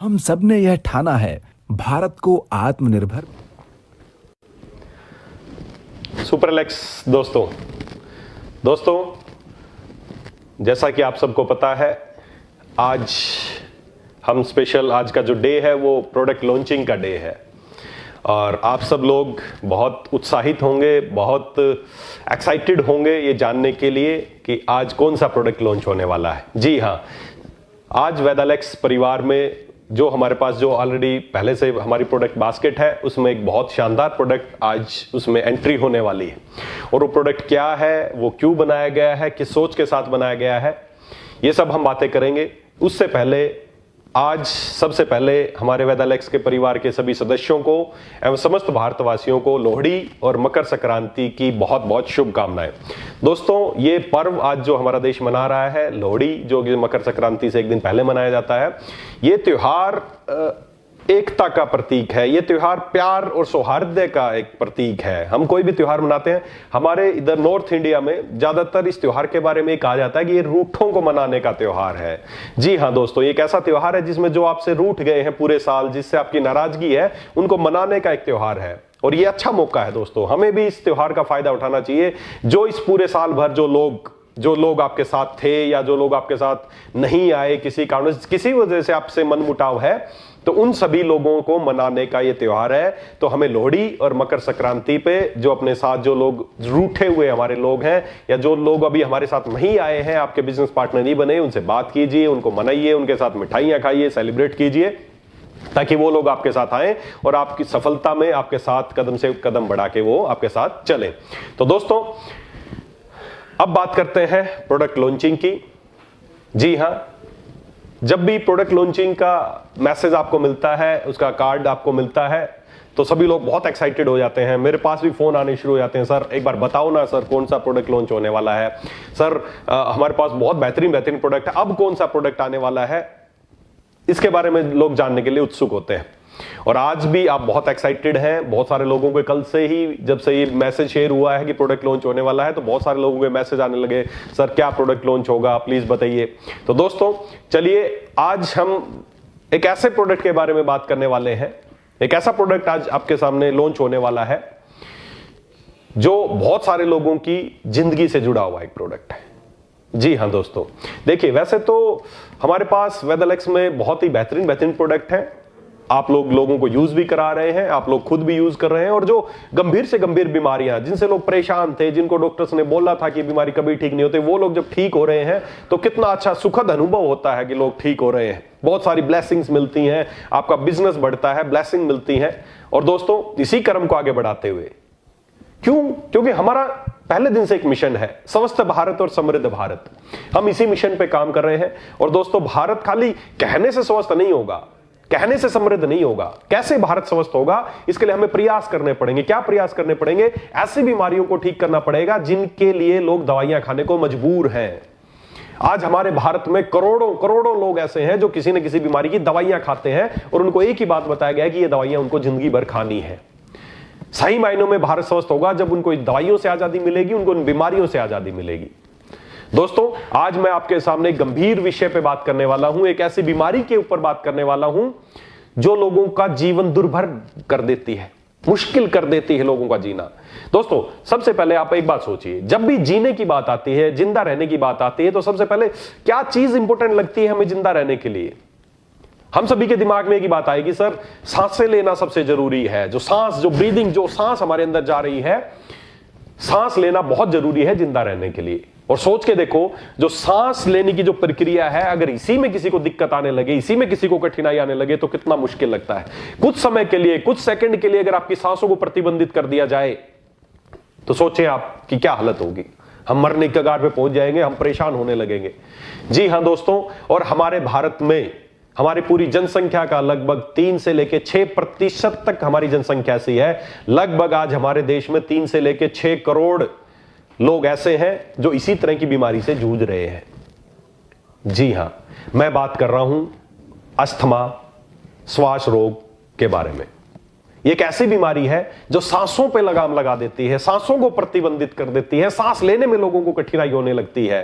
हम सब ने यह ठाना है भारत को आत्मनिर्भर। सुपरलेक्स दोस्तों जैसा कि आप सबको पता है, आज हम स्पेशल आज का जो डे है वो प्रोडक्ट लॉन्चिंग का डे है और आप सब लोग बहुत उत्साहित होंगे, बहुत एक्साइटेड होंगे ये जानने के लिए कि आज कौन सा प्रोडक्ट लॉन्च होने वाला है। जी हाँ, आज वेदालेक्स परिवार में जो हमारे पास जो ऑलरेडी पहले से हमारी प्रोडक्ट बास्केट है उसमें एक बहुत शानदार प्रोडक्ट आज उसमें एंट्री होने वाली है। और वो प्रोडक्ट क्या है, वो क्यों बनाया गया है, किस सोच के साथ बनाया गया है, ये सब हम बातें करेंगे। उससे पहले आज सबसे पहले हमारे वेदालेक्स के परिवार के सभी सदस्यों को एवं समस्त भारतवासियों को लोहड़ी और मकर संक्रांति की बहुत बहुत शुभकामनाएं। दोस्तों, ये पर्व आज जो हमारा देश मना रहा है, लोहड़ी जो कि मकर संक्रांति से एक दिन पहले मनाया जाता है, ये त्योहार एकता का प्रतीक है। ये त्योहार प्यार और सौहार्द का एक प्रतीक है। हम कोई भी त्योहार मनाते हैं, हमारे इधर नॉर्थ इंडिया में ज्यादातर इस त्योहार के बारे में कहा जाता है कि ये रूठों को मनाने का त्योहार है। जी हाँ दोस्तों, ये एक ऐसा त्योहार है जिसमें जो आपसे रूठ गए हैं पूरे साल, जिससे आपकी नाराजगी है, उनको मनाने का एक त्योहार है। और ये अच्छा मौका है दोस्तों, हमें भी इस त्योहार का फायदा उठाना चाहिए। जो इस पूरे साल भर जो लोग आपके साथ थे या जो लोग आपके साथ नहीं आए, किसी कारण किसी वजह से आपसे मनमुटाव है, तो उन सभी लोगों को मनाने का ये त्योहार है। तो हमें लोहड़ी और मकर संक्रांति पे जो अपने साथ जो लोग रूठे हुए हमारे लोग हैं या जो लोग अभी हमारे साथ नहीं आए हैं, आपके बिजनेस पार्टनर नहीं बने, उनसे बात कीजिए, उनको मनाइए, उनके साथ मिठाइयां खाइए, सेलिब्रेट कीजिए, ताकि वो लोग आपके साथ आए और आपकी सफलता में आपके साथ कदम से कदम बढ़ा के वो आपके साथ चले। तो दोस्तों, अब बात करते हैं प्रोडक्ट लॉन्चिंग की। जी हां, जब भी प्रोडक्ट लॉन्चिंग का मैसेज आपको मिलता है, उसका कार्ड आपको मिलता है, तो सभी लोग बहुत एक्साइटेड हो जाते हैं। मेरे पास भी फोन आने शुरू हो जाते हैं, सर एक बार बताओ ना सर कौन सा प्रोडक्ट लॉन्च होने वाला है, सर हमारे पास बहुत बेहतरीन प्रोडक्ट है, अब कौन सा प्रोडक्ट आने वाला है, इसके बारे में लोग जानने के लिए उत्सुक होते हैं। और आज भी आप बहुत एक्साइटेड हैं। बहुत सारे लोगों को कल से ही, जब से ये मैसेज शेयर हुआ है कि प्रोडक्ट लॉन्च होने वाला है, तो बहुत सारे लोगों के मैसेज आने लगे, सर क्या प्रोडक्ट लॉन्च होगा, प्लीज बताइए। तो दोस्तों चलिए, आज हम एक ऐसे प्रोडक्ट के बारे में बात करने वाले हैं। एक ऐसा प्रोडक्ट आज आपके सामने लॉन्च होने वाला है जो बहुत सारे लोगों की जिंदगी से जुड़ा हुआ एक प्रोडक्ट है। जी हाँ दोस्तों, देखिए वैसे तो हमारे पास वेदालेक्स में बहुत ही बेहतरीन प्रोडक्ट है। आप लोगों को यूज भी करा रहे हैं, आप लोग खुद भी यूज कर रहे हैं। और जो गंभीर से गंभीर बीमारियां, जिनसे लोग परेशान थे, जिनको डॉक्टर्स ने बोला था कि बीमारी कभी ठीक नहीं होती, वो लोग जब ठीक हो रहे हैं तो कितना अच्छा सुखद अनुभव होता है कि लोग ठीक हो रहे हैं। बहुत सारी ब्लेसिंग्स मिलती हैं, आपका बिजनेस बढ़ता है, ब्लेसिंग मिलती है। और दोस्तों, इसी कर्म को आगे बढ़ाते हुए, क्योंकि हमारा पहले दिन से एक मिशन है, स्वस्थ भारत और समृद्ध भारत। हम इसी मिशन पे काम कर रहे हैं। और दोस्तों, भारत खाली कहने से स्वस्थ नहीं होगा, कहने से समृद्ध नहीं होगा। कैसे भारत स्वस्थ होगा, इसके लिए हमें प्रयास करने पड़ेंगे। क्या प्रयास करने पड़ेंगे? ऐसी बीमारियों को ठीक करना पड़ेगा जिनके लिए लोग दवाइयां खाने को मजबूर हैं। आज हमारे भारत में करोड़ों लोग ऐसे हैं जो किसी न किसी बीमारी की दवाइयां खाते हैं और उनको एक ही बात बताया गया है कि ये दवाइयां उनको जिंदगी भर खानी है। सही मायनों में भारत स्वस्थ होगा जब उनको दवाइयों से आजादी मिलेगी, उनको इन बीमारियों से आजादी मिलेगी। दोस्तों, आज मैं आपके सामने एक गंभीर विषय पे बात करने वाला हूं, एक ऐसी बीमारी के ऊपर बात करने वाला हूं जो लोगों का जीवन दुर्भर कर देती है, मुश्किल कर देती है लोगों का जीना। दोस्तों, सबसे पहले आप एक बात सोचिए, जब भी जीने की बात आती है, जिंदा रहने की बात आती है, तो सबसे पहले क्या चीज इंपॉर्टेंट लगती है हमें जिंदा रहने के लिए? हम सभी के दिमाग में एक ही बात आएगी, सर सांसें लेना सबसे जरूरी है। जो ब्रीदिंग, जो सांस हमारे अंदर जा रही है, सांस लेना बहुत जरूरी है जिंदा रहने के लिए। और सोच के देखो, जो सांस लेने की जो प्रक्रिया है, अगर इसी में किसी को दिक्कत आने लगे, इसी में किसी को कठिनाई आने लगे, तो कितना मुश्किल लगता है। कुछ समय के लिए, कुछ सेकंड के लिए अगर आपकी सांसों को प्रतिबंधित कर दिया जाए, तो सोचें आप कि क्या हालत होगी। हम मरने के कगार पे पहुंच जाएंगे, हम परेशान होने लगेंगे। जी हां दोस्तों, और हमारे भारत में हमारी पूरी जनसंख्या का लगभग 3 से लेकर 6% तक हमारी जनसंख्या ऐसी है। लगभग आज हमारे देश में 3 से लेकर 6 करोड़ लोग ऐसे हैं जो इसी तरह की बीमारी से जूझ रहे हैं। जी हां, मैं बात कर रहा हूं अस्थमा, श्वास रोग के बारे में। ये एक ऐसी बीमारी है जो सांसों पे लगाम लगा देती है, सांसों को प्रतिबंधित कर देती है, सांस लेने में लोगों को कठिनाई होने लगती है।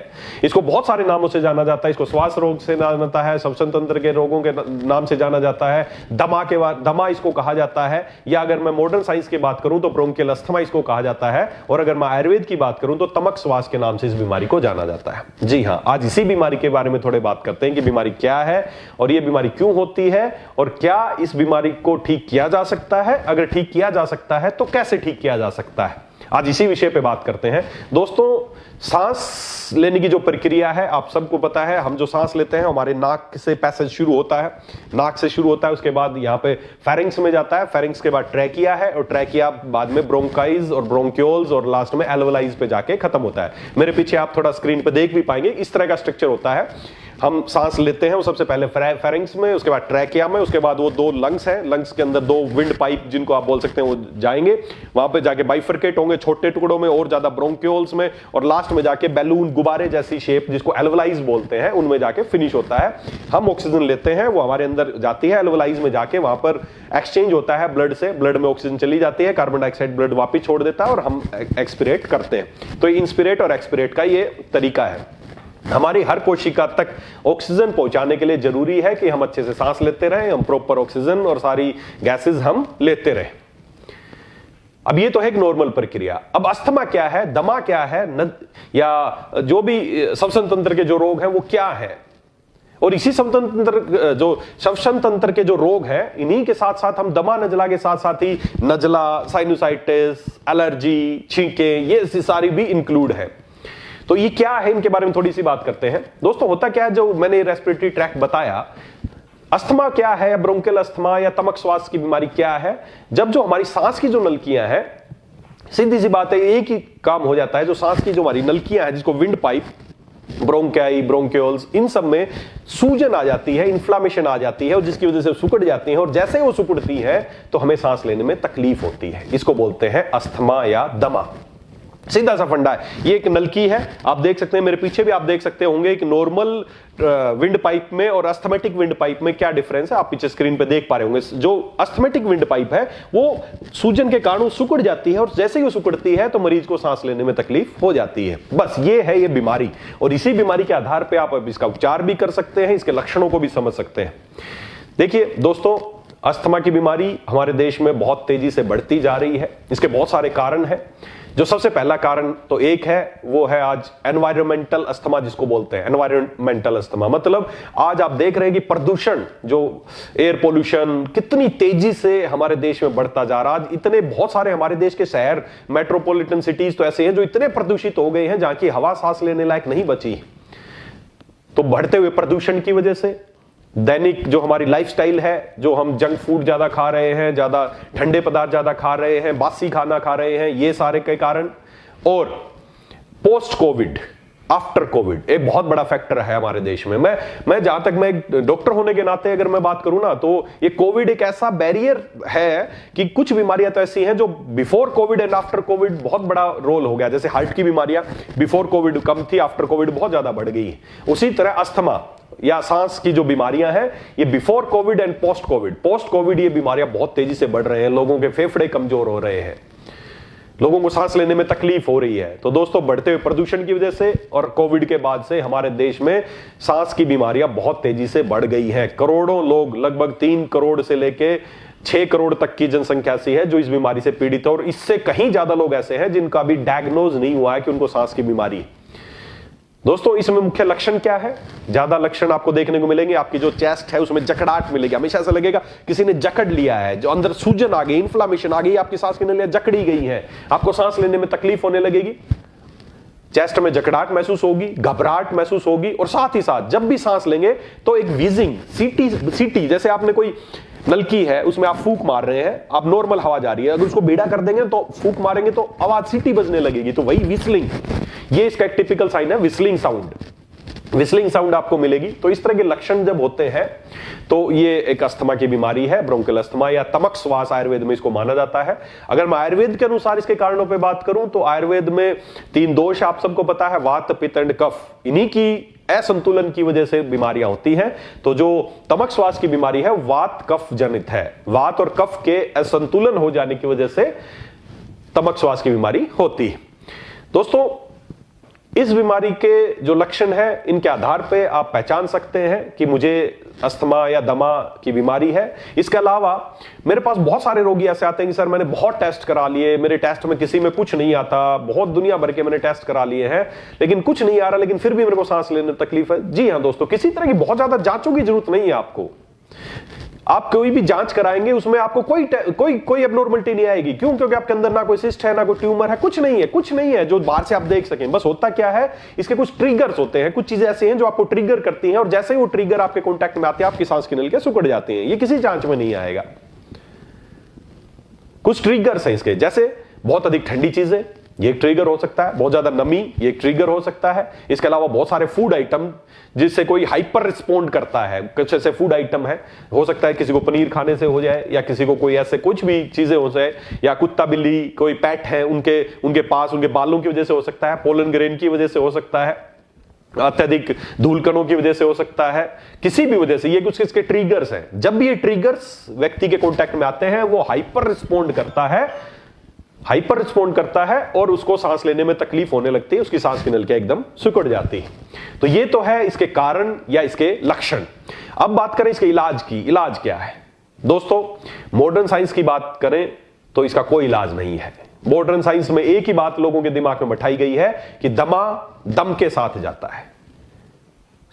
इसको बहुत सारे नामों से जाना जाता है। इसको श्वास रोग से जाना जाता है, श्वसन तंत्र के रोगों के नाम से जाना जाता है, दमा इसको कहा जाता है, या अगर मैं मॉडर्न साइंस की बात करूं तो ब्रोंकियल अस्थमा इसको कहा जाता है, और अगर मैं आयुर्वेद की बात करूं तो तमक श्वास के नाम से इस बीमारी को जाना जाता है। जी हां, आज इसी बीमारी के बारे में थोड़े बात करते हैं कि बीमारी क्या है और यह बीमारी क्यों होती है, और क्या इस बीमारी को ठीक किया जा सकता है। अगर ठीक किया जा सकता है तो कैसे ठीक किया जा सकता है, आज इसी विषय पे बात करते हैं। दोस्तों, सांस लेने की जो प्रक्रिया है आप सबको पता है। हम जो सांस लेते हैं हमारे नाक से पैसेज शुरू होता है, नाक से शुरू होता है, उसके बाद यहाँ पे फेरिंग्स में जाता है, फेरिंग्स के बाद ट्रैकिया है, और ट्रैकिया बाद में ब्रोंकाइज और ब्रोंक्यूल्स और लास्ट में एल्वेलाइज पे जाके खत्म होता है। मेरे पीछे आप थोड़ा स्क्रीन पे देख भी पाएंगे, इस तरह का स्ट्रक्चर होता है। हम सांस लेते हैं वो सबसे पहले फेरिंग्स में, उसके बाद ट्रैकिया में, उसके बाद वो दो लंग्स हैं, लंग्स के अंदर दो विंड पाइप जिनको आप बोल सकते हैं वो जाएंगे, वहां पे जाके बाइफरकेट होंगे छोटे टुकड़ों में और ज्यादा ब्रोंक्यूल्स में, और लास्ट में जाके बैलून गुब्बारे जैसी शेप जिसको एल्वेलाइज बोलते हैं उनमें जाके फिनिश होता है। हम ऑक्सीजन लेते हैं, वो हमारे अंदर जाती है, एल्वेलाइज में जाके वहां पर एक्सचेंज होता है ब्लड से, ब्लड में ऑक्सीजन चली जाती है, कार्बन डाइऑक्साइड ब्लड वापिस छोड़ देता है और हम एक्सपिरेट करते हैं। तो इंस्पिरेट और एक्सपिरेट का ये तरीका है। हमारी हर कोशिका तक ऑक्सीजन पहुंचाने के लिए जरूरी है कि हम अच्छे से सांस लेते रहें, हम प्रॉपर ऑक्सीजन और सारी गैसेस हम लेते रहें। अब ये तो है एक नॉर्मल प्रक्रिया। अब अस्थमा क्या है, दमा क्या है, या जो भी श्वसन तंत्र के जो रोग हैं वो क्या है, और इसी श्वसन तंत्र के जो रोग हैं इन्हीं के साथ साथ हम दमा नजला के साथ साथ ही नजला, साइनोसाइटिस, एलर्जी, छींके, ये सारी भी इंक्लूड है। तो ये क्या है, इनके बारे में थोड़ी सी बात करते हैं। दोस्तों, होता क्या है, जो मैंने रेस्पिरेटरी ट्रैक्ट बताया, अस्थमा क्या है या ब्रोंकियल अस्थमा या तमक श्वास की बीमारी क्या है, जब जो हमारी सांस की जो नलकियां हैं, सीधी सी बात है, एक ही काम हो जाता है, जो सांस की जो हमारी नलकियां हैं जिसको विंड पाइप, ब्रोंकाई, ब्रोंक्यूल्स, इन सब में सूजन आ जाती है, इन्फ्लामेशन आ जाती है, और जिसकी वजह से सिकुड़ जाती है, और जैसे ही वो सिकुड़ती है तो हमें सांस लेने में तकलीफ होती है। इसको बोलते हैं अस्थमा या दमा। सीधा सा फंडा है। ये एक नलकी है, आप देख सकते हैं, मेरे पीछे भी आप देख सकते होंगे एक नॉर्मल विंड पाइप में और अस्थमेटिक विंड पाइप में क्या डिफरेंस है, आप पीछे स्क्रीन पे देख पा रहे होंगे। जो अस्थमेटिक विंड पाइप है वो सूजन के कारण सिकुड़ जाती है, और जैसे ही वो सिकुड़ती है तो मरीज को सांस लेने में तकलीफ हो जाती है। बस ये है ये बीमारी, और इसी बीमारी के आधार पर आप इसका उपचार भी कर सकते हैं, इसके लक्षणों को भी समझ सकते हैं। देखिए दोस्तों, अस्थमा की बीमारी हमारे देश में बहुत तेजी से बढ़ती जा रही है। इसके बहुत सारे कारण हैं। जो सबसे पहला कारण तो एक है, वो है आज एनवायरमेंटल अस्थमा जिसको बोलते हैं। एनवायरमेंटल अस्थमा मतलब आज आप देख रहे हैं कि प्रदूषण, जो एयर पोल्यूशन कितनी तेजी से हमारे देश में बढ़ता जा रहा है। आज इतने बहुत सारे हमारे देश के शहर, मेट्रोपॉलिटन सिटीज तो ऐसे हैं जो इतने प्रदूषित हो गए हैं जहां की हवा सांस लेने लायक नहीं बची। तो बढ़ते हुए प्रदूषण की वजह से, दैनिक जो हमारी लाइफस्टाइल है, जो हम जंक फूड ज्यादा खा रहे हैं, ज्यादा ठंडे पदार्थ ज्यादा खा रहे हैं, बासी खाना खा रहे हैं, ये सारे के कारण, और पोस्ट कोविड, आफ्टर कोविड एक बहुत बड़ा फैक्टर है हमारे देश में। मैं जहां तक मैं एक डॉक्टर होने के नाते अगर मैं बात करूं ना, तो ये कोविड एक ऐसा बैरियर है कि कुछ बीमारियां तो ऐसी हैं जो before Covid and after Covid बहुत बड़ा रोल हो गया। जैसे हार्ट की बीमारियां बिफोर कोविड कम थी, आफ्टर कोविड बहुत ज्यादा बढ़ गई। उसी तरह अस्थमा या सांस की जो बीमारियां हैं, ये before Covid and post Covid ये बीमारियां बहुत तेजी से बढ़ रहे हैं। लोगों के फेफड़े कमजोर हो रहे हैं, लोगों को सांस लेने में तकलीफ हो रही है। तो दोस्तों, बढ़ते हुए प्रदूषण की वजह से और कोविड के बाद से हमारे देश में सांस की बीमारियां बहुत तेजी से बढ़ गई हैं। करोड़ों लोग, लगभग 3 करोड़ से लेके 6 करोड़ तक की जनसंख्या सी है जो इस बीमारी से पीड़ित है, और इससे कहीं ज्यादा लोग ऐसे हैं जिनका अभी डायग्नोज नहीं हुआ है कि उनको सांस की बीमारी है। दोस्तों, इसमें मुख्य लक्षण क्या है? ज्यादा लक्षण आपको देखने को मिलेंगे। आपकी जो चेस्ट है उसमें जकड़ाहट मिलेगी, हमेशा ऐसा लगेगा किसी ने जकड़ लिया है, जो अंदर सूजन आ गई, इन्फ्लामेशन आ गई, आपकी सांस की नलियां जकड़ी गई हैं, आपको सांस लेने में तकलीफ होने लगेगी, चेस्ट में जकड़ाहट महसूस होगी, घबराहट महसूस होगी, और साथ ही साथ जब भी सांस लेंगे तो एक व्हीजिंग, सीटी जैसे आपने कोई नलकी है उसमें आप फूंक मार रहे हैं, आप नॉर्मल हवा जा रही है, अगर उसको बेड़ा कर देंगे तो फूंक मारेंगे तो आवाज सीटी बजने लगेगी, तो वही व्हिस्लिंग, ये इसका एक टिपिकल साइन है, व्हिस्लिंग साउंड आपको मिलेगी। तो इस तरह के लक्षण जब होते हैं तो ये एक अस्थमा की बीमारी है, ब्रोंकियल अस्थमा या तमक श्वास आयुर्वेद में इसको माना जाता है। अगर मैं आयुर्वेद के अनुसार इसके कारणों पे बात करूं तो आयुर्वेद में 3 दोष आप सबको पता है, वात, पित्त एंड कफ। इन्हीं की असंतुलन की वजह से बीमारियां होती हैं। तो जो तमक श्वास की बीमारी है वात कफ जनित है, वात और कफ के असंतुलन हो जाने की वजह से तमक श्वास की बीमारी होती है। दोस्तों, इस बीमारी के जो लक्षण है, इनके आधार पे आप पहचान सकते हैं कि मुझे अस्थमा या दमा की बीमारी है। इसके अलावा मेरे पास बहुत सारे रोगी ऐसे आते हैं कि सर मैंने बहुत टेस्ट करा लिए, मेरे टेस्ट में किसी में कुछ नहीं आता, बहुत दुनिया भर के मैंने टेस्ट करा लिए हैं लेकिन कुछ नहीं आ रहा, लेकिन फिर भी मेरे को सांस लेने में तकलीफ है। जी हाँ दोस्तों, किसी तरह की बहुत ज्यादा जांचों की जरूरत नहीं है आपको। आप कोई भी जांच कराएंगे उसमें आपको कोई एबनॉर्मलिटी नहीं आएगी। क्यों? क्योंकि आपके अंदर ना कोई सिस्ट है, ना कोई ट्यूमर है, कुछ नहीं है जो बाहर से आप देख सकें। बस होता क्या है, इसके कुछ ट्रिगर्स होते हैं, कुछ चीजें ऐसी हैं जो आपको ट्रिगर करती हैं और जैसे ही वो ट्रिगर आपके कांटेक्ट में आते हैं आपकी सांस की नलिका सिकुड़ जाती हैं। ये किसी जांच में नहीं आएगा। कुछ ट्रिगर्स हैं इसके, जैसे बहुत अधिक ठंडी चीजें, ये एक ट्रिगर हो सकता है। बहुत ज्यादा नमी, ये एक ट्रिगर हो सकता है। इसके अलावा बहुत सारे फूड आइटम जिससे कोई हाइपर रिस्पोंड करता है, कुछ ऐसे फूड आइटम है, हो सकता है किसी को पनीर खाने से हो जाए, या किसी को कोई ऐसे कुछ भी चीजें हो जाए, या कुत्ता बिल्ली कोई पेट है उनके पास उनके बालों की वजह से हो सकता है, पोलन ग्रेन की वजह से हो सकता है, अत्यधिक धूलकणों की वजह से हो सकता है, किसी भी वजह से। ये कुछ इसके ट्रिगर्स हैं। जब भी ये ट्रिगर्स व्यक्ति के कांटेक्ट में आते हैं वो हाइपर रिस्पोंड करता है और उसको सांस लेने में तकलीफ होने लगती है, उसकी सांस की नलिका एकदम सिकुड़ जाती है। तो ये तो है इसके कारण या इसके लक्षण। अब बात करें इसके इलाज की। इलाज क्या है दोस्तों? मॉडर्न साइंस की बात करें तो इसका कोई इलाज नहीं है। मॉडर्न साइंस में एक ही बात लोगों के दिमाग में बैठाई गई है कि दमा दम के साथ जाता है।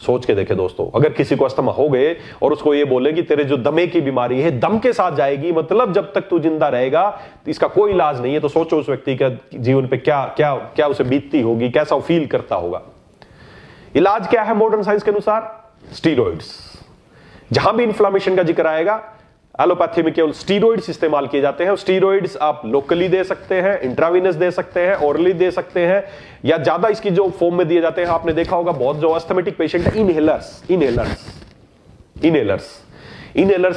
सोच के देखे दोस्तों, अगर किसी को अस्थमा हो गए और उसको ये बोले कि तेरे जो दमे की बीमारी है दम के साथ जाएगी, मतलब जब तक तू जिंदा रहेगा इसका कोई इलाज नहीं है, तो सोचो उस व्यक्ति का जीवन पे क्या क्या क्या उसे बीतती होगी, कैसा वो फील करता होगा। इलाज क्या है मॉडर्न साइंस के अनुसार? स्टीरॉइड्स। जहां भी इंफ्लेमेशन का जिक्र आएगा, एलोपैथी में केवल स्टीरॉइड्स इस्तेमाल किए जाते हैं। स्टीरॉइड्स आप लोकली दे सकते हैं, इंट्रावीनस दे सकते हैं, ओरली दे सकते हैं, या ज्यादा इसकी जो फॉर्म में दिए जाते हैं आपने देखा होगा बहुत जो अस्थमेटिक पेशेंट है, इनहेलर्स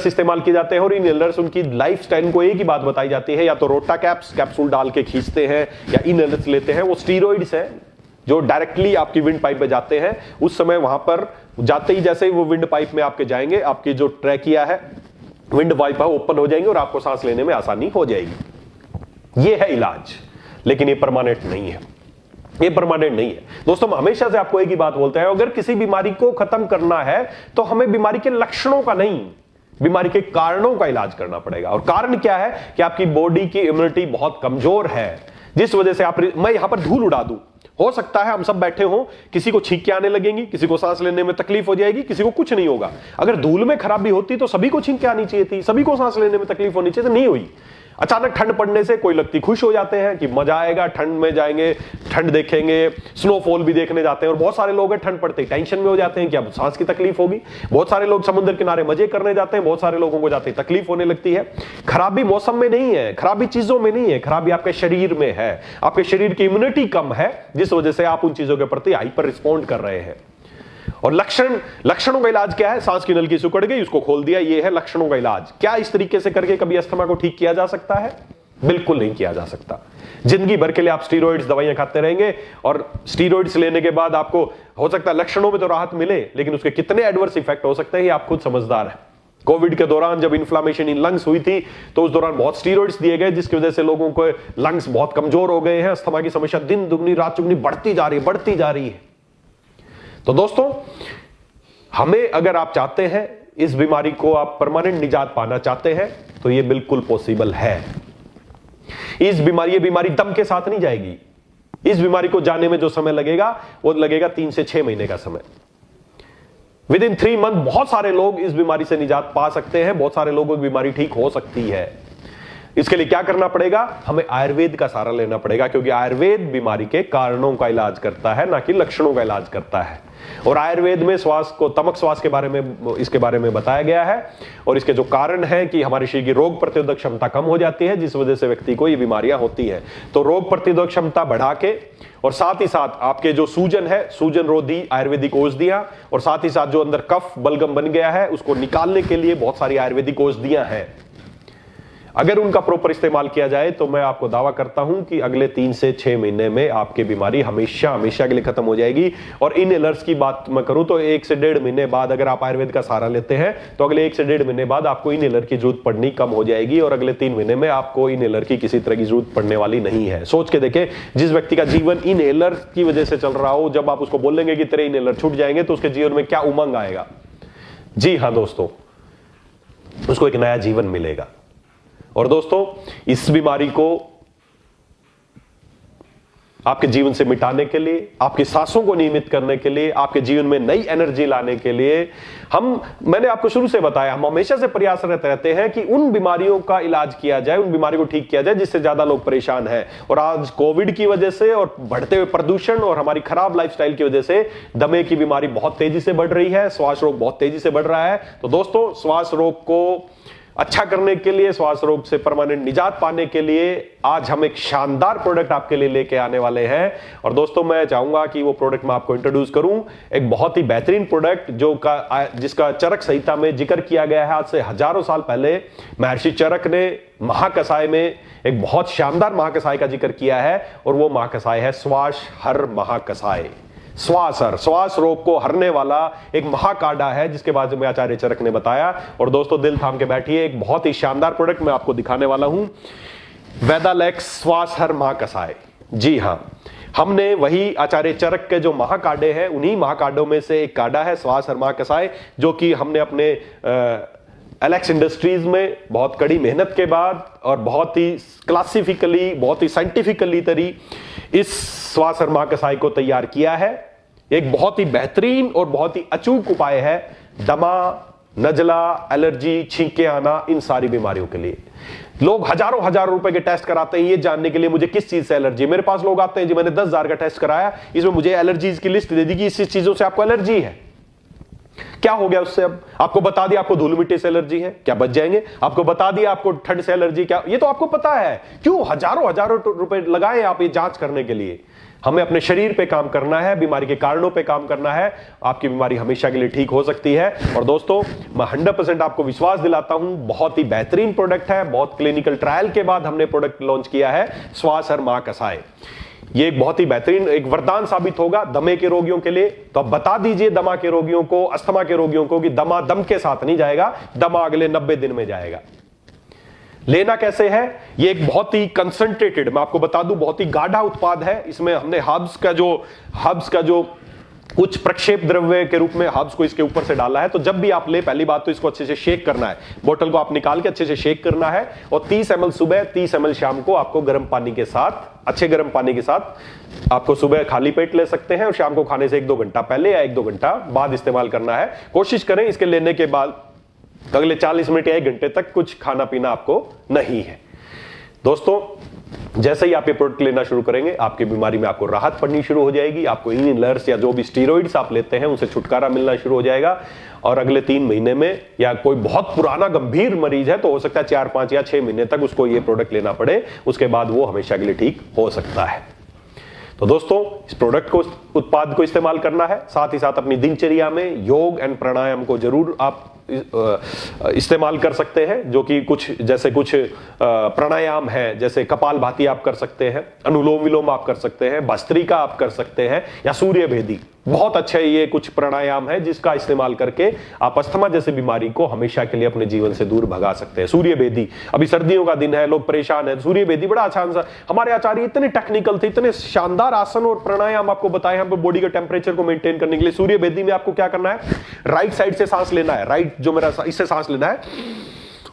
इस्तेमाल किए जाते हैं। और इनहेलर्स उनकी लाइफ स्टाइल को एक ही बात बताई जाती है, या तो रोटा कैप्सूल डाल के खींचते हैं या इनहेलर्स लेते हैं। वो स्टीरॉइड्स है जो डायरेक्टली आपकी विंड पाइप में जाते हैं। उस समय वहां पर जाते ही जैसे ही वो विंड पाइप में आपके जाएंगे, आपकी जो ट्रैकिया है, विंड पाइप है, ओपन हो जाएंगे और आपको सांस लेने में आसानी हो जाएगी। ये है इलाज, लेकिन ये परमानेंट नहीं है। ये परमानेंट नहीं है दोस्तों। हम हमेशा से आपको एक ही बात बोलते हैं, अगर किसी बीमारी को खत्म करना है तो हमें बीमारी के लक्षणों का नहीं, बीमारी के कारणों का इलाज करना पड़ेगा। और कारण क्या है कि आपकी बॉडी की इम्यूनिटी बहुत कमजोर है, जिस वजह से मैं यहां पर धूल उड़ा दूं, हो सकता है हम सब बैठे हों, किसी को छींके आने लगेंगी, किसी को सांस लेने में तकलीफ हो जाएगी, किसी को कुछ नहीं होगा। अगर धूल में खराबी होती तो सभी को छींके आनी चाहिए थी, सभी को सांस लेने में तकलीफ होनी चाहिए, तो नहीं हुई। अचानक ठंड पड़ने से कोई व्यक्ति खुश हो जाते हैं कि मजा आएगा, ठंड में जाएंगे, ठंड देखेंगे, स्नोफॉल भी देखने जाते हैं। और बहुत सारे लोग हैं ठंड पड़ते ही टेंशन में हो जाते हैं कि अब सांस की तकलीफ होगी। बहुत सारे लोग समुद्र किनारे मजे करने जाते हैं, बहुत सारे लोगों को जाते ही तकलीफ होने लगती है। खराबी मौसम में नहीं है, खराबी चीजों में नहीं है, खराबी आपके शरीर में है। आपके शरीर की इम्यूनिटी कम है, जिस वजह से आप उन चीजों के प्रति हाइपर रिस्पॉन्ड कर रहे हैं। और लक्षणों का इलाज क्या है? सांस की नलिका सिकुड़ गई, उसको खोल दिया, ये है लक्षणों का इलाज। क्या इस तरीके से करके कभी अस्थमा को ठीक किया जा सकता है? बिल्कुल नहीं किया जा सकता। जिंदगी भर के लिए आप स्टीरॉइड्स दवाइयां खाते रहेंगे, और स्टीरॉइड्स लेने के बाद आपको हो सकता है लक्षणों में तो राहत मिले, लेकिन उसके कितने एडवर्स इफेक्ट हो सकते हैं ये आप खुद समझदार हैं। कोविड के दौरान जब इन्फ्लेमेशन इन लंग्स हुई थी तो उस दौरान बहुत स्टीरॉइड्स दिए गए, जिसकी वजह से लोगों को लंग्स बहुत कमजोर हो गए हैं। अस्थमा की समस्या दिन दुगनी रात चुगनी बढ़ती जा रही है। तो दोस्तों, हमें अगर आप चाहते हैं इस बीमारी को आप परमानेंट निजात पाना चाहते हैं तो यह बिल्कुल पॉसिबल है। ये बीमारी दम के साथ नहीं जाएगी। इस बीमारी को जाने में जो समय लगेगा वो लगेगा 3 से 6 महीने का समय। विद इन 3 मंथ बहुत सारे लोग इस बीमारी से निजात पा सकते हैं, बहुत सारे लोगों की बीमारी ठीक हो सकती है। इसके लिए क्या करना पड़ेगा? हमें आयुर्वेद का सहारा लेना पड़ेगा, क्योंकि आयुर्वेद बीमारी के कारणों का इलाज करता है, ना कि लक्षणों का इलाज करता है। और आयुर्वेद में तमक श्वास के बारे में इसके बारे में बताया गया है, और इसके जो कारण है कि हमारे शरीर की रोग प्रतिरोधक क्षमता कम हो जाती है, जिस वजह से व्यक्ति को ये बीमारियां होती हैं। तो रोग प्रतिरोधक क्षमता बढ़ा के, और साथ ही साथ आपके जो सूजन है, सूजन रोधी आयुर्वेदिक औषधियां, और साथ ही साथ जो अंदर कफ बलगम बन गया है उसको निकालने के लिए बहुत सारी आयुर्वेदिक औषधियां हैं। अगर उनका प्रॉपर इस्तेमाल किया जाए तो मैं आपको दावा करता हूं कि अगले 3 से 6 महीने में आपकी बीमारी हमेशा हमेशा के लिए खत्म हो जाएगी। और इनहेलर्स की बात मैं करूं तो 1 से 1.5 महीने बाद अगर आप आयुर्वेद का सहारा लेते हैं तो अगले 1 से 1.5 महीने बाद आपको इनहेलर की जरूरत पड़नी कम हो जाएगी और अगले 3 महीने में आपको इनहेलर की किसी तरह की जरूरत पड़ने वाली नहीं है। सोच के देखें, जिस व्यक्ति का जीवन इनहेलर की वजह से चल रहा हो, जब आप उसको बोलेंगे कि तेरे इनहेलर छूट जाएंगे तो उसके जीवन में क्या उमंग आएगा। जी हां दोस्तों, उसको एक नया जीवन मिलेगा। और दोस्तों, इस बीमारी को आपके जीवन से मिटाने के लिए, आपकी सांसों को नियमित करने के लिए, आपके जीवन में नई एनर्जी लाने के लिए मैंने आपको शुरू से बताया, हम हमेशा से प्रयासरत रहते हैं कि उन बीमारियों का इलाज किया जाए, उन बीमारियों को ठीक किया जाए जिससे ज्यादा लोग परेशान हैं। और आज कोविड की वजह से और बढ़ते हुए प्रदूषण और हमारी खराब लाइफस्टाइल की वजह से दमे की बीमारी बहुत तेजी से बढ़ रही है, श्वास रोग बहुत तेजी से बढ़ रहा है। तो दोस्तों, श्वास रोग को अच्छा करने के लिए, श्वास रोग से परमानेंट निजात पाने के लिए आज हम एक शानदार प्रोडक्ट आपके लिए लेके आने वाले हैं। और दोस्तों, मैं चाहूंगा कि वो प्रोडक्ट मैं आपको इंट्रोड्यूस करूं, एक बहुत ही बेहतरीन प्रोडक्ट जिसका चरक संहिता में जिक्र किया गया है। आज से हजारों साल पहले महर्षि चरक ने महाकसाय में एक बहुत शानदार महाकसाय का जिक्र किया है और वो महाकसाय है श्वास हर महाकसाय। श्वास रोग को हरने वाला एक महाकाढ़ा है जिसके बारे में आचार्य चरक ने बताया। और दोस्तों, दिल थाम के बैठिए, एक बहुत ही शानदार प्रोडक्ट मैं आपको दिखाने वाला हूं, वेदालेक्स श्वास हर महाकसाय। जी हां, हमने वही आचार्य चरक के जो महाकाढ़े हैं, उन्हीं महाकाढ़ों में से एक काढ़ा है श्वास हर महाकसाय, जो कि हमने अपने एलेक्स इंडस्ट्रीज में बहुत कड़ी मेहनत के बाद और बहुत ही क्लासिफिकली, बहुत ही साइंटिफिकली तरी इस श्वास हर महाकसाय को तैयार किया है। एक बहुत ही बेहतरीन और बहुत ही अचूक उपाय है दमा, नजला, एलर्जी, छींके आना, इन सारी बीमारियों के लिए। लोग हजारों रुपए के टेस्ट कराते हैं ये जानने के लिए मुझे किस चीज से एलर्जी। मेरे पास लोग आते हैं, जी मैंने 10,000 का टेस्ट कराया, इसमें मुझे एलर्जीज की लिस्ट दे दी कि इस चीजों से आपको एलर्जी है। क्या हो गया उससे? अब आपको बता दिया आपको धूल मिट्टी से एलर्जी है, क्या बच जाएंगे? आपको बता दिया आपको ठंड से एलर्जी, क्या ये तो आपको पता है। क्यों हजारों रुपए लगाए आप ये जांच करने के लिए? हमें अपने शरीर पे काम करना है, बीमारी के कारणों पे काम करना है। आपकी बीमारी हमेशा के लिए ठीक हो सकती है। और दोस्तों, मैं 100% आपको विश्वास दिलाता हूं, बहुत ही बेहतरीन प्रोडक्ट है। बहुत क्लिनिकल ट्रायल के बाद हमने प्रोडक्ट लॉन्च किया है श्वास हर महाकसाय। ये एक बहुत ही बेहतरीन एक वरदान साबित होगा दमे के रोगियों के लिए। तो अब बता दीजिए दमा के रोगियों को, अस्थमा के रोगियों को कि दमा दम के साथ नहीं जाएगा, दमा अगले 90 दिन में जाएगा। लेना कैसे है? ये एक बहुत ही कंसंट्रेटेड, मैं आपको बता दूं, बहुत ही गाढ़ा उत्पाद है। इसमें हमने हर्ब्स का जो कुछ प्रक्षेप द्रव्य के रूप में हर्ब्स को इसके ऊपर से डाला है। तो जब भी आप ले, पहली बात तो इसको अच्छे से शेक करना है, बोतल को आप निकाल के अच्छे से शेक करना है और 30 ml सुबह, 30 ml शाम को आपको गर्म पानी के साथ, अच्छे गर्म पानी के साथ आपको सुबह खाली पेट ले सकते हैं और शाम को खाने से 1-2 घंटा पहले या 1-2 घंटा बाद इस्तेमाल करना है। कोशिश करें इसके लेने के बाद अगले 40 मिनट या 1 घंटे तक कुछ खाना पीना आपको नहीं है। दोस्तों, जैसे ही आप ये प्रोडक्ट लेना शुरू करेंगे, आपकी बीमारी में आपको राहत पड़नी शुरू हो जाएगी। आपको इनहेलर्स या जो भी स्टीरॉइड्स आप लेते हैं उनसे छुटकारा मिलना शुरू हो जाएगा। और अगले 3 महीने में, या कोई बहुत पुराना गंभीर मरीज है तो हो सकता है 4, 5 या 6 महीने तक उसको ये प्रोडक्ट लेना पड़े, उसके बाद वो हमेशा के लिए ठीक हो सकता है। तो दोस्तों, इस प्रोडक्ट को, उत्पाद को इस्तेमाल करना है, साथ ही साथ अपनी दिनचर्या में योग एंड प्राणायाम को जरूर आप इस्तेमाल कर सकते हैं, जो कि कुछ प्राणायाम है, जैसे कपालभाति आप कर सकते हैं, अनुलोम विलोम आप कर सकते हैं, भस्त्रिका आप कर सकते हैं, या सूर्य भेदी। बहुत अच्छे ये कुछ प्राणायाम है जिसका इस्तेमाल करके आप अस्थमा जैसे बीमारी को हमेशा के लिए अपने जीवन से दूर भगा सकते हैं। सूर्य भेदी, अभी सर्दियों का दिन है, लोग परेशान है, सूर्य भेदी बड़ा अच्छा आंसर। हमारे आचार्य इतने टेक्निकल थे, इतने शानदार आसन और प्राणायाम आपको बताए हम बॉडी के टेम्परेचर को मेंटेन करने के लिए। सूर्य भेदी में आपको क्या करना है? राइट साइड से सांस लेना है, राइट जो मेरा इससे सांस लेना है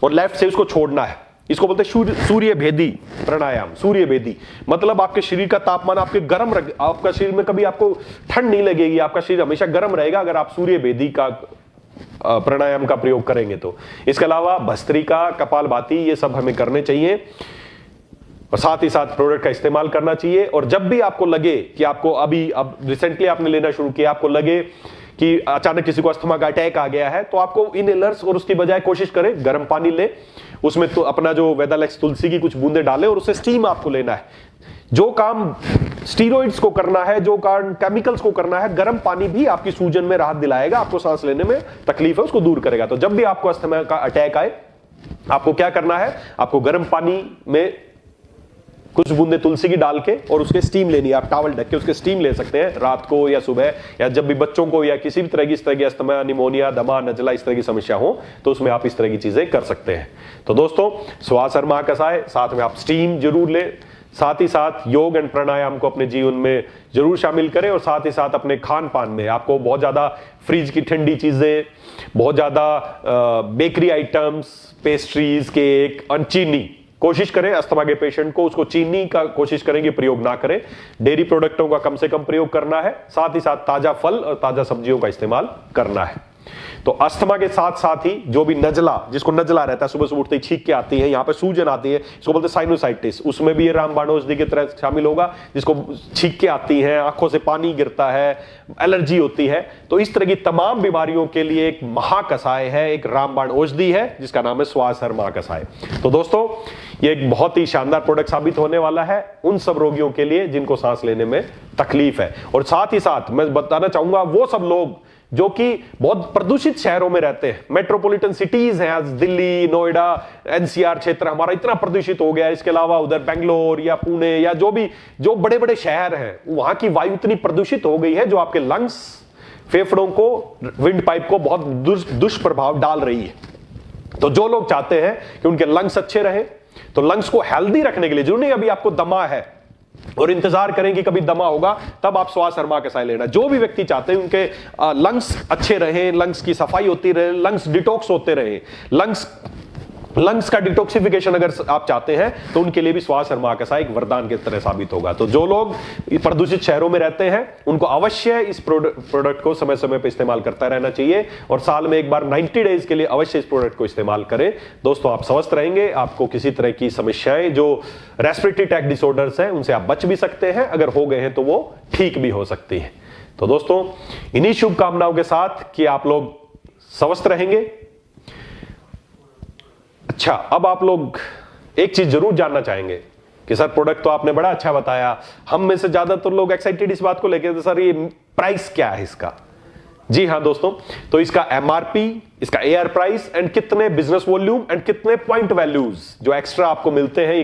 और लेफ्ट से उसको छोड़ना है। इसको बोलते हैं सूर्य भेदी प्राणायाम। सूर्य भेदी मतलब आपके शरीर का तापमान आपके गर्म रख, आपका शरीर में कभी आपको ठंड नहीं लगेगी, आपका शरीर हमेशा गर्म रहेगा अगर आप सूर्य भेदी का प्राणायाम का प्रयोग करेंगे तो। इसके अलावा भस्त्रिका, कपालभाति, ये सब हमें करने चाहिए और साथ ही साथ प्रोडक्ट का इस्तेमाल करना चाहिए। और जब भी आपको लगे कि आपको अब रिसेंटली आपने लेना शुरू किया, आपको लगे कि अचानक किसी को अस्थमा का अटैक आ गया है, तो आपको इनहेलर्स और उसकी बजाय कोशिश करें गर्म पानी ले, उसमें तो अपना जो वेदालेक्स तुलसी की कुछ बूंदे डालें और उससे स्टीम आपको लेना है। जो काम स्टीरॉइड्स को करना है, जो काम केमिकल्स को करना है, गर्म पानी भी आपकी सूजन में राहत दिलाएगा, आपको सांस लेने में तकलीफ है उसको दूर करेगा। तो जब भी आपको अस्थमा का अटैक आए, आपको क्या करना है, आपको गर्म पानी में कुछ बूंदे तुलसी की डाल के और उसके स्टीम लेनी है। आप टॉवल ढक के उसके स्टीम ले सकते हैं रात को या सुबह, या जब भी बच्चों को या किसी भी तरह की इस तरह की अस्थमा, निमोनिया, दमा, नजला इस तरह की समस्या हो तो उसमें आप इस तरह की चीजें कर सकते हैं। तो दोस्तों, श्वास और महाकसाय, साथ में आप स्टीम जरूर लें, साथ ही साथ योग एंड प्राणायाम को अपने जीवन में जरूर शामिल करें, और साथ ही साथ अपने खान पान में आपको बहुत ज्यादा फ्रिज की ठंडी चीजें, बहुत ज्यादा बेकरी आइटम्स, पेस्ट्रीज, केक, चीनी कोशिश करें। अस्थमा के पेशेंट को उसको चीनी का कोशिश करें कि प्रयोग ना करें। डेयरी प्रोडक्टों का कम से कम प्रयोग करना है, साथ ही साथ ताजा फल और ताजा सब्जियों का इस्तेमाल करना है। तो अस्थमा के साथ साथ ही जो भी नजला, जिसको नजला रहता है, सुबह सुबह उठते ही छींक के आती है, यहाँ पे सूजन आती है, इसको बोलते हैं साइनोसाइटिस, उसमें भी ये रामबाण औषधि की तरह शामिल होगा। जिसको छींक के आती है, आंखों से पानी गिरता है, एलर्जी होती है, तो इस तरह की तमाम बीमारियों के लिए एक महाकसाय है, एक रामबाण औषधि है जिसका नाम है श्वासहर महाकसाय। तो दोस्तों, ये एक बहुत ही शानदार प्रोडक्ट साबित होने वाला है उन सब रोगियों के लिए जिनको सांस लेने में तकलीफ है। और साथ ही साथ मैं बताना चाहूंगा वो सब लोग जो कि बहुत प्रदूषित शहरों में रहते हैं, मेट्रोपॉलिटन सिटीज हैं, आज दिल्ली, नोएडा, एनसीआर क्षेत्र हमारा इतना प्रदूषित हो गया है। इसके अलावा उधर बेंगलोर या पुणे या जो बड़े बड़े शहर हैं, वहां की वायु इतनी प्रदूषित हो गई है जो आपके लंग्स, फेफड़ों को, विंड पाइप को बहुत दुष्प्रभाव डाल रही है। तो जो लोग चाहते हैं कि उनके लंग्स अच्छे रहे, तो लंग्स को हेल्दी रखने के लिए, जरूरी नहीं अभी आपको दमा है और इंतजार करें कि कभी दमा होगा तब आप श्वासहर महाकसाय लेना। जो भी व्यक्ति चाहते हैं उनके लंग्स अच्छे रहे, लंग्स की सफाई होती रहे, लंग्स डिटॉक्स होते रहे, लंग्स का डिटॉक्सिफिकेशन अगर आप चाहते हैं तो उनके लिए भी श्वासहर महाकसाय एक वरदान की तरह साबित होगा। तो जो लोग प्रदूषित शहरों में रहते हैं उनको अवश्य इस प्रोडक्ट को समय समय पर इस्तेमाल करता रहना चाहिए, और साल में एक बार 90 डेज के लिए अवश्य इस प्रोडक्ट को इस्तेमाल करें। दोस्तों, आप स्वस्थ रहेंगे, आपको किसी तरह की समस्याएं जो रेस्पिरेटरी ट्रैक्ट डिसऑर्डर्स हैं उनसे आप बच भी सकते हैं, अगर हो गए हैं तो वो ठीक भी हो सकती है। तो दोस्तों, इन्हीं शुभकामनाओं के साथ कि आप लोग स्वस्थ रहेंगे। अच्छा, अब आप लोग एक चीज जरूर जानना चाहेंगे कि सर प्रोडक्ट तो आपने बड़ा अच्छा बताया, हम में से ज्यादातर लोग एक्साइटेड इस बात को लेकर, तो सर ये प्राइस क्या है इसका? जी हां दोस्तों, तो इसका एमआरपी, इसका एआर प्राइस एंड कितने बिजनेस वॉल्यूम एंड कितने पॉइंट वैल्यूज जो एक्स्ट्रा आपको मिलते हैं,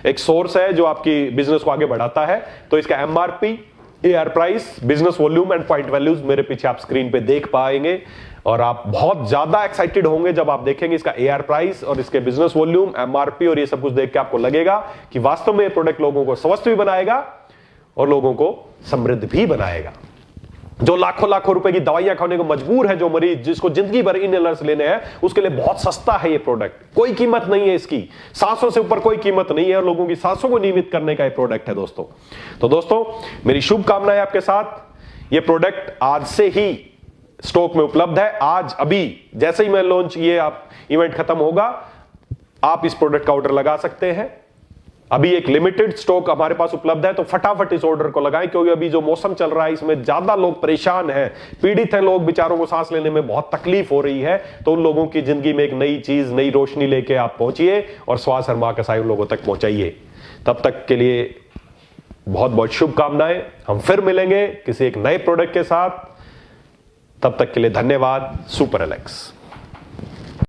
एक सोर्स है जो आपकी बिजनेस को आगे बढ़ाता है। तो इसका MRP, AR price, business volume and point values मेरे पीछे आप स्क्रीन पे देख पाएंगे, और आप बहुत ज्यादा एक्साइटेड होंगे जब आप देखेंगे इसका एआर प्राइस और इसके बिजनेस वॉल्यूम, एमआरपी और ये सब कुछ देख के आपको लगेगा कि वास्तव में ये प्रोडक्ट लोगों को स्वस्थ भी बनाएगा और लोगों को समृद्ध भी बनाएगा। जो लाखों लाखों रुपए की दवाइयां खाने को मजबूर है, जो मरीज जिसको जिंदगी भर इनहेलर्स लेने हैं, उसके लिए बहुत सस्ता है ये प्रोडक्ट, कोई कीमत नहीं है इसकी, सांसों से ऊपर कोई कीमत नहीं है, और लोगों की सांसों को नियमित करने का ये प्रोडक्ट है दोस्तों। तो दोस्तों, मेरी शुभकामनाएं आपके साथ। ये प्रोडक्ट आज से ही स्टॉक में उपलब्ध है, आज अभी जैसे ही मैं लॉन्च, ये आप इवेंट खत्म होगा, आप इस प्रोडक्ट का ऑर्डर लगा सकते हैं। अभी एक लिमिटेड स्टॉक हमारे पास उपलब्ध है, तो फटाफट इस ऑर्डर को लगाएं, क्योंकि अभी जो मौसम चल रहा है इसमें ज्यादा लोग परेशान हैं, पीड़ित हैं लोग, बेचारों को सांस लेने में बहुत तकलीफ हो रही है। तो उन लोगों की जिंदगी में एक नई चीज, नई रोशनी लेके आप पहुंचिए और श्वासहर महाकसाय उन लोगों तक पहुंचाइए। तब तक के लिए बहुत बहुत शुभकामनाएं। हम फिर मिलेंगे किसी एक नए प्रोडक्ट के साथ, तब तक के लिए धन्यवाद। Super Alex.